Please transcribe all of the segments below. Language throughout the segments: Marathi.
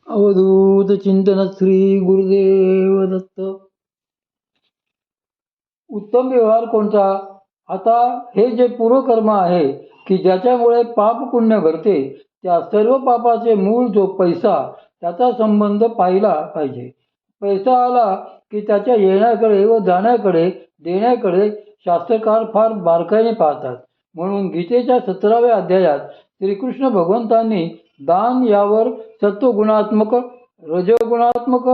अवधूत चिंतन श्री गुरुदेव दत्त. उत्तम व्यवहार कोणता? आता हे जे पूर्वकर्म आहे की ज्याच्यामुळे पाप पुण्य घडते, त्या सर्व पापाचे मूळ जो पैसा, त्याचा संबंध पाहिला पाहिजे. पैसा आला की त्याच्या येण्याकडे व जाण्याकडे, देण्याकडे शास्त्रकार फार बारकाईने पाहतात. म्हणून गीतेच्या 17व्या अध्यायात श्रीकृष्ण भगवंतांनी दान यावर सत्वगुणात्मक, रजोगुणात्मक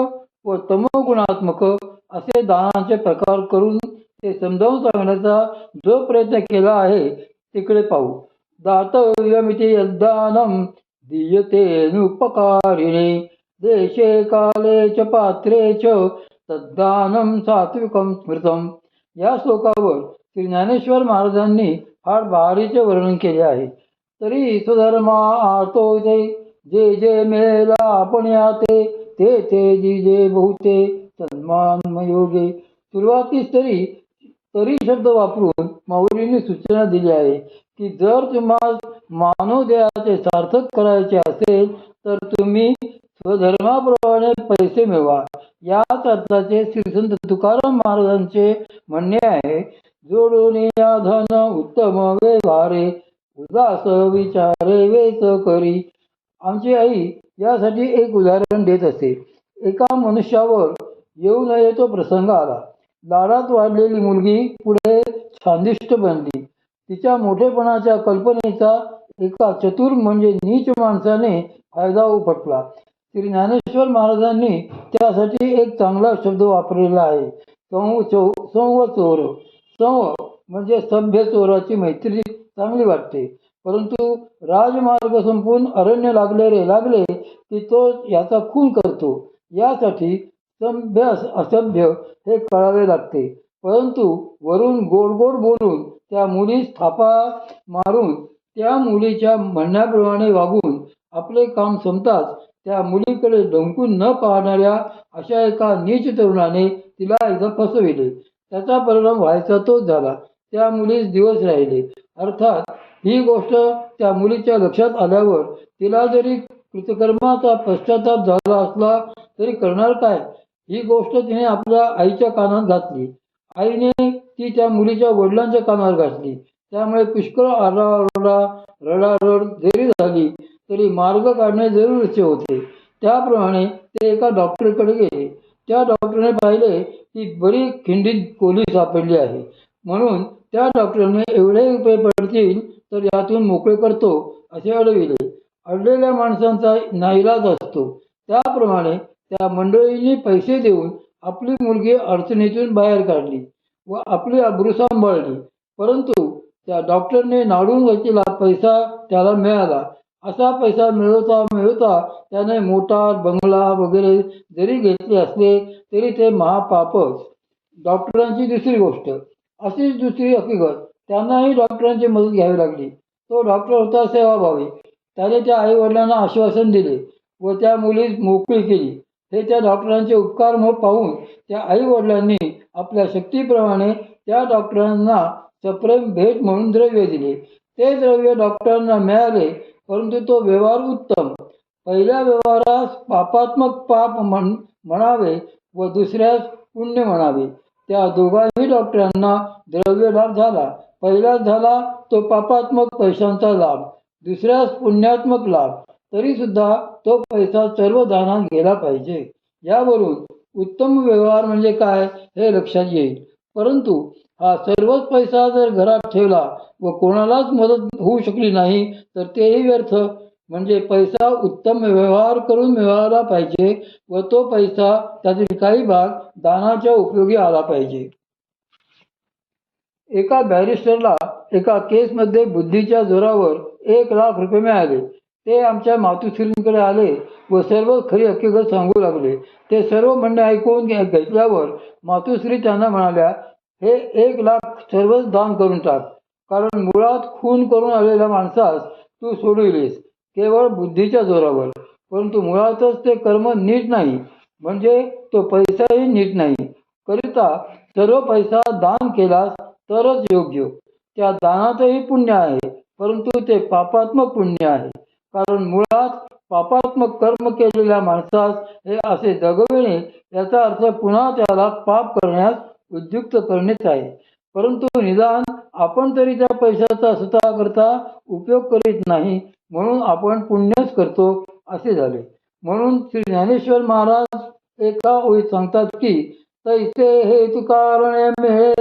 व तमोगुणात्मक असे दानाचे प्रकार करून ते समजावून सांगण्याचा जो प्रयत्न केला आहे तिकडे पाहू. दातव्यमिति यद्दानं दीयतेनुपकारिणे देशे काले च पात्रे च तद्दानं सात्विकं स्मृतम. या श्लोकावर श्री ज्ञानेश्वर महाराजांनी फार भारीचे वर्णन केले आहे. तरी स्वधर्मा आर्तो ते जे जे मेला आपण याते ते ते जिजे बहुते सन्मानमयोगे. सुरुवातीस तरी शब्द वापरून माऊलींनी सूचना दिली आहे की जर तुम्हाला मानवदेहाचे सार्थक करायचे असेल तर तुम्ही स्वधर्माप्रमाणे पैसे मिळवा. याच अर्थाचे श्री संत तुकाराम महाराजांचे म्हणणे आहे, जोडून या धन उत्तम व्यवहारे उदास विचारे वेच करी. आमची आई यासाठी एक उदाहरण देत असे. एका मनुष्यावर येऊ नये तो प्रसंग आला. लाडात वाढलेली मुलगी पुढे छांदिष्ट बनली. तिच्या मोठेपणाच्या कल्पनेचा एका चतुर म्हणजे नीच माणसाने फायदा उपटला. श्री ज्ञानेश्वर महाराजांनी त्यासाठी एक चांगला शब्द वापरलेला आहे, संव चोर. संव म्हणजे सभ्य चोराची मैत्री चांगली वाटते, परंतु राजमार्ग संपून अरण्य लागले की तो याचा खून करतो. यासाठी सभ्य असभ्य हे कळावे लागते. परंतु वरून गोड गोड बोलून त्या मुलीस थापा मारून त्या मुलीच्या म्हणण्याप्रमाणे वागून आपले काम संपताच त्या मुलीकडे डंकून न पाहणाऱ्या अशा एका नीच तरुणाने तिला एकदा फसविले. त्याचा परिणाम व्हायचा तोच झाला. त्या मुलीस दिवस राहिले. अर्थात ही गोष्ट त्या मुलीच्या लक्षात आल्यावर तिला जरी कृतकर्माचा पश्चाताप झाला असला तरी करणार काय? ही गोष्ट तिने आपल्या आईच्या कानात घातली. आईने ती त्या मुलीच्या वडिलांच्या कानावर घातली. त्यामुळे पुष्कळ आरडाओरडा, रडारड जरी झाली तरी मार्ग काढणे जरुरीचे होते. त्याप्रमाणे ते एका डॉक्टरकडे गेले. त्या डॉक्टरने पाहिले की बरी खिंडीत कोली सापडली आहे. म्हणून त्या डॉक्टरने एवढे रुपये पडतील तर यातून मोकळे करतो असे अडविले. अडलेल्या माणसांचा नाईलाज असतो. त्याप्रमाणे त्या मंडळींनी पैसे देऊन आपली मुलगी अडचणीतून बाहेर काढली व आपली अब्रू सांभाळली. परंतु त्या डॉक्टरने नाडून घेतलेला पैसा त्याला मिळाला. असा पैसा मिळवता त्याने मोटार, बंगला वगैरे जरी घेतले असले तरी ते महापापच. डॉक्टरांची दुसरी गोष्ट. अशीच दुसरी हकीकत, त्यांनाही डॉक्टरांची मदत घ्यावी लागली. तो डॉक्टर होता सेवाभावी. त्याने त्या आई वडिलांना आश्वासन दिले व त्या मुलीस मोकळी केली. हे त्या डॉक्टरांचे उपकार पाहून त्या आई वडिलांनी आपल्या शक्तीप्रमाणे त्या डॉक्टरांना सप्रेम भेट म्हणून द्रव्य दिले. ते द्रव्य डॉक्टरांना मिळाले, परंतु तो व्यवहार उत्तम. पहिल्या व्यवहारास पापात्मक पाप म्हणावे व दुसऱ्यास पुण्य म्हणावे. त्या दोघांही डॉक्टरांना द्रव्य लाभ झाला. पहिल्याच झाला तो पापात्मक पैशांचा लाभ, दुसऱ्यास पुण्यात्मक लाभ. तरी सुद्धा तो पैसा सर्व दानात गेला पाहिजे. यावरून उत्तम व्यवहार म्हणजे काय हे लक्षात येईल. परंतु हा सर्वच पैसा जर घरात ठेवला व कोणालाच मदत होऊ शकली नाही तर तेही व्यर्थ. म्हणजे पैसा उत्तम व्यवहार करून मिळवला पाहिजे व तो पैसा त्यातील काही भाग दानाच्या उपयोगी आला पाहिजे. एका बॅरिस्टरला एका केसमध्ये बुद्धीच्या जोरावर 1,00,000 रुपये मिळाले. ते आमच्या मातुश्रींकडे आले व सर्व खरी हकीकत सांगू लागले. ते सर्व म्हणणे ऐकून घेतल्यावर मातुश्री त्यांना म्हणाल्या, हे 1,00,000 सर्वच दान करून टाक. कारण मुळात खून करून आलेल्या माणसास तू सोडविलेस केवळ बुद्धीच्या जोरावर, परंतु मुळातच ते कर्म नीट नाही, म्हणजे तो पैसाही नीट नाही. करिता सर्व पैसा दान केलास तरच योग्य. त्या दानातही पुण्य आहे, परंतु ते पापात्मक पुण्य आहे. कारण मुळात पापात्मक कर्म केलेल्या माणसास हे असे जगविणे याचा अर्थ पुन्हा त्याला पाप करण्यास उद्युक्त करणेच आहे. परंतु निदान आपण तरी त्या पैशाचा स्वतः करता उपयोग करीत नाही, म्हणून आपण पुण्यच करतो असे झाले. म्हणून श्री ज्ञानेश्वर महाराज एका ओळीत सांगतात की तैसे हे तुकारणे मिळे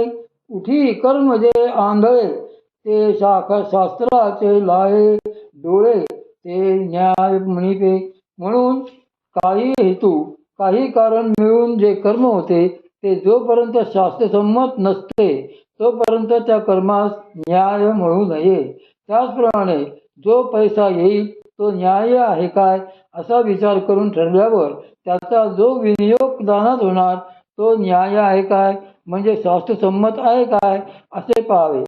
उठी कर्म जे आंधळे ते शाखा शास्त्राचे लाये डोळे ते न्याय म्हणिते. म्हणून काही हेतू काही कारण मिळून जे कर्म होते ते जोपर्यंत शास्त्रसंमत नसते तोपर्यंत त्या कर्मास न्याय म्हणू नये. त्याचप्रमाणे जो पैसा येईल तो न्याय आहे काय असा विचार करून ठरल्यावर त्याचा जो विनियोग दानात होणार तो न्याय आहे काय म्हणजे शास्त्रसंमत आहे काय असे पाहावे.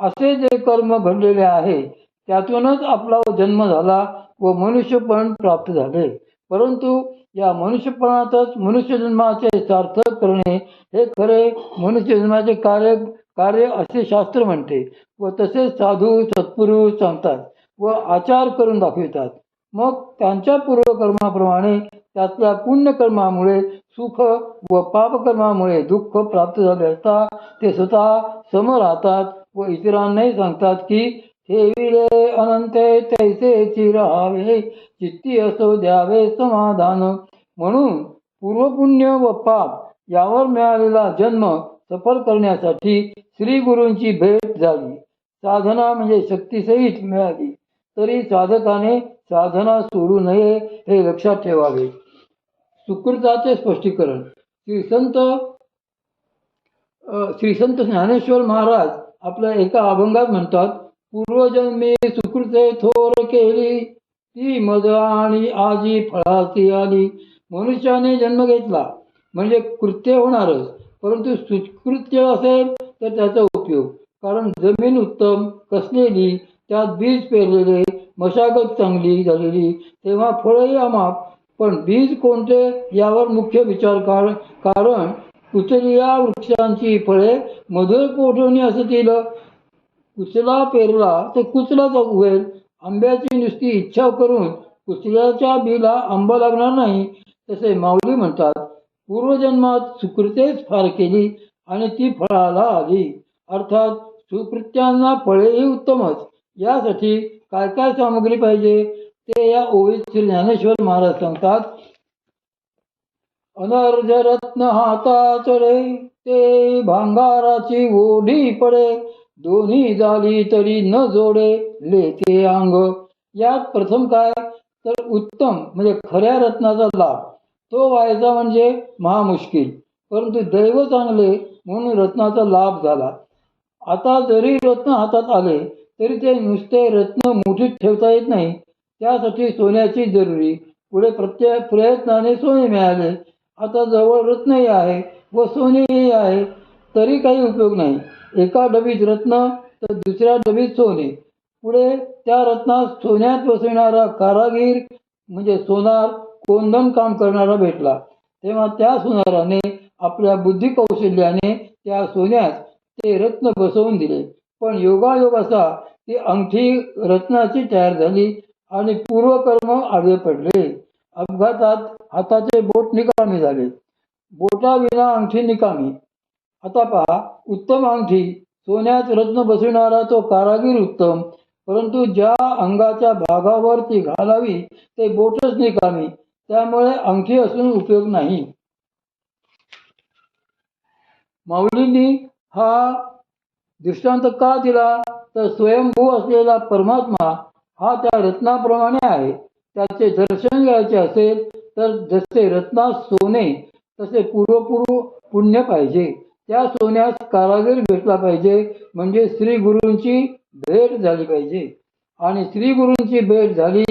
असे जे कर्म घडलेले आहे त्यातूनच आपला जन्म झाला व मनुष्यपण प्राप्त झाले. परंतु या मनुष्यपणातच मनुष्यजन्माचे सार्थक करणे हे खरे मनुष्यजन्माचे कार्य असे शास्त्र म्हणते व तसेच साधू सत्पुरुष सांगतात व आचार करून दाखवितात. मग त्यांच्या पूर्वकर्माप्रमाणे त्यातल्या पुण्यकर्मामुळे सुख व पापकर्मामुळे दुःख प्राप्त झाले असता ते स्वतः सम राहतात व इतरांनाही सांगतात की ठेविले अनंते तैसेची राहावे चित्ती असो द्यावे समाधान. म्हणून पूर्वपुण्य व पाप यावर मिळालेला जन्म सफल करण्यासाठी श्री गुरूंची भेट झाली. साधना म्हणजे शक्तीसहित मिळाली तरी साधकाने साधना सोडू नये हे लक्षात ठेवावे. सुकृताचे स्पष्टीकरण श्री संत ज्ञानेश्वर महाराज आपल्या एका अभंगात म्हणतात, पूर्वजन्मी सुकृते थोर केली ती मद आणि आजी फळाची आली. मनुष्याने जन्म घेतला म्हणजे कृत्य होणारच, परंतु सुकृत्य असेल तर त्याचा उपयोग. कारण जमीन उत्तम कसलेली त्यात बीज पेरलेले मशागत चांगली झालेली तेव्हा फळही अमाप. पण बीज कोणते यावर मुख्य विचार कारण कुचलिया वृक्षांची फळे मधुर पोटवणी असतील. कुचला पेरला तर कुचलाच उगवेल. आंब्याची नुसती इच्छा करून कुचल्याच्या बीला आंबा लागणार नाही. तसे माऊली म्हणतात, पूर्वजन्मात सुकृतेच फार केली आणि ती फळाला आली. अर्थात सुकृत्यांना फळेही उत्तमच. यासाठी काय काय सामग्री पाहिजे ते या ओळीत श्री ज्ञानेश्वर महाराज सांगतात. अनर्ज रत्न हाता चढे ते भांगाराची ओढी पडे दोन्ही झाली तरी न जोडे लेते अंग. यात प्रथम काय तर उत्तम म्हणजे खऱ्या रत्नाचा लाभ तो व्हायचा म्हणजे महामुश्किल, परंतु दैव चांगले म्हणून रत्नाचा लाभ झाला. आता जरी रत्न हातात आले तरी ते नुसते रत्न मुठीत ठेवता येत नाही, त्यासाठी सोन्याची जरुरी. पुढे प्रत्येक प्रयत्नाने सोने मिळाले. आता जवळ रत्नही आहे व सोनेही आहे तरी काही उपयोग नाही. एका डबीत रत्न तर दुसऱ्या डबीत सोने. पुढे त्या रत्नात सोन्यात बसविणारा कारागीर म्हणजे सोनार कोंदण काम करणारा भेटला. तेव्हा त्या सोनाराने आपल्या बुद्धी कौशल्याने त्या सोन्यात ते रत्न बसवून दिले. पण योगायोग असा की अंगठी रत्नाची तयार झाली आणि पूर्वकर्म आडवे पडले. अपघातात हाताचे बोट निकामी झाले. बोटाविना अंगठी निकामी. आता पहा, उत्तम अंगठी सोन्यात रत्न बसविणारा तो कारागीर उत्तम, परंतु ज्या अंगाच्या भागावर ती घालावी ते बोटच निकामी. त्यामुळे अंगठी असून उपयोग नाही. माऊलींनी हा दृष्टांत का दिला तर स्वयंभू असलेला परमात्मा हा त्या रत्नाप्रमाणे आहे. त्याचे दर्शन घ्यायचे असेल तर जसे रत्नात सोने तसे पूर्वपूर्व पुण्य पाहिजे. त्या सोन्यास कारागीर भेटला पाहिजे म्हणजे श्री गुरूंची भेट झाली पाहिजे. आणि श्री गुरूंची भेट झाली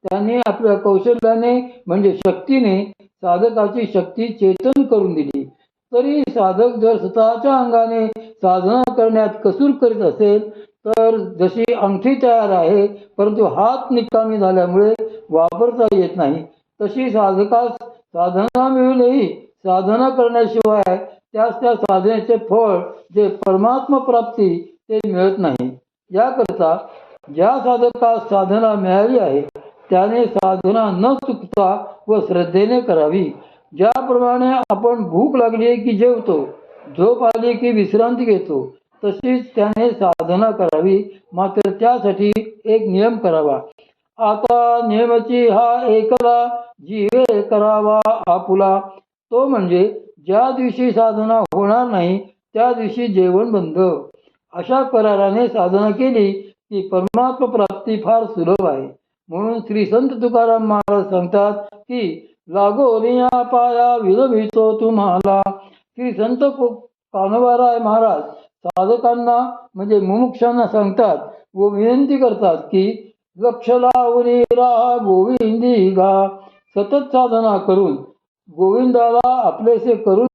त्यांनी आपल्या कौशल्याने म्हणजे शक्तीने साधकाची शक्ती चेतन करून दिली. तरी साधक जर स्वतःच्या अंगाने साधना करण्यात कसूर करीत असेल तर जशी अंगठी तयार आहे परंतु हात निकामी झाल्यामुळे वापरता येत नाही, तशी साधकास साधना मिळूनही साधना करण्याशिवाय त्यास त्या साधनेचे फळ जे परमात्मा प्राप्ती ते मिळत नाही. याकरता ज्या साधकास साधना मिळाली आहे त्याने साधना न चुकता व श्रद्धेने करावी. ज्याप्रमाणे आपण भूक लागली की जेवतो, झोप आली की विश्रांती घेतो, तशीच त्याने साधना करावी. मात्र त्यासाठी एक नियम करावा. आता नियमाची हा एकला जीवे करावा आपुला. तो म्हणजे ज्या दिवशी साधना होणार नाही त्या दिवशी जेवण बंद. अशा कराराने साधना केली की परमात्म प्राप्ती फार सुलभ आहे. म्हणून श्री संत तुकाराम महाराज सांगतात की लागोनिया पाया विलंबितो तुम्हाला. श्री संत कान्होबाराय महाराज साधकांना म्हणजे मुमुक्षांना सांगतात व विनंती करतात की लक्ष लावून राहा गोविंदी गा. सतत साधना करून गोविंदाला आपलेसे करून